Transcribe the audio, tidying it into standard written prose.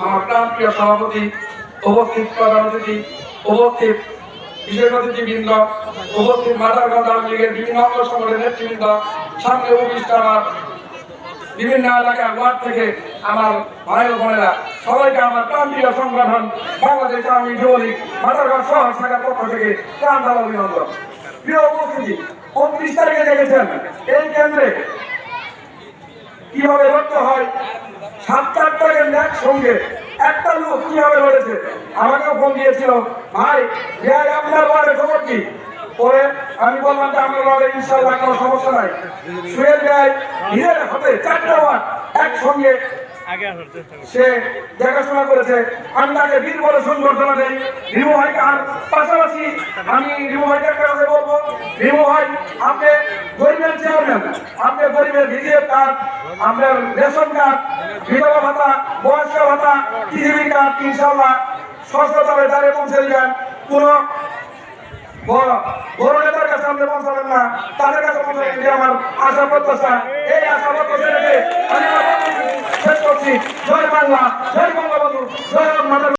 আমার প্রাণপ্রিয় সভাপতি, উপস্থিত প্রধান অতিথি, উপস্থিত বিশেষ অতিথিবৃন্দ, উপস্থিত মাদারগঞ্জ আওয়ামী লীগের বিভিন্ন অঙ্গ সংগঠনের নেতৃবৃন্দ, সামনে উপবিষ্ট আমার বিভিন্ন এলাকার ওয়ার্ড থেকে আমার ভাই ও বোনেরা, সবাইকে আমার প্রাণপ্রিয় সংগঠন বাংলাদেশ আওয়ামী যুবলীগ মাদারগঞ্জ শহর শাখার পক্ষ থেকে প্রাণঢালা অভিনন্দন। প্রিয় উপস্থিতি, 29 তারিখে দেখেছেন এই কেন্দ্রে কিভাবে লড়তে হয়। 7-8টা কেন্দ্রে একসঙ্গে একটা লোক কিভাবে লড়েছে, আমাকেও ফোন দিয়েছিল, ভাই আপনার ওয়ার্ডে খবর কি? পরে আমি বললাম যে আমার ওয়ার্ডে ইনশাআল্লাহ কোনো সমস্যা নাই। সুয়েল ভাই নিজের হাতে 4টা ওয়ার্ড একসঙ্গে সে দেখাশোনা করেছে। আমি তাকে বীর বলে সংবর্ধনা দেই। রিমু ভাইকে, আর পাশাপাশি আমি রিমু ভাইকে একটা কথা বলবো, রিমু ভাই আপনি গরিবের চেয়ারম্যান, আপনি গরিবের ভিজিএফ কার্ড, আপনার রেশন কার্ড, বিধবা ভাতা, বয়স্ক ভাতা, টিভি কার্ড ইনশাআল্লাহ সশতভাবে দ্বারে পৌঁছে দিবেন। কোনো বড় নেতার কাছে আপনি পৌঁছাবেন না, তাদের কাছে পৌঁছাবেন, যে আমার আশা প্রত্যাশা। এই আশা প্রত্যাশা রেখে আমি শেষ করছি। জয় বাংলা, জয় বঙ্গবন্ধু, জয় মাতা।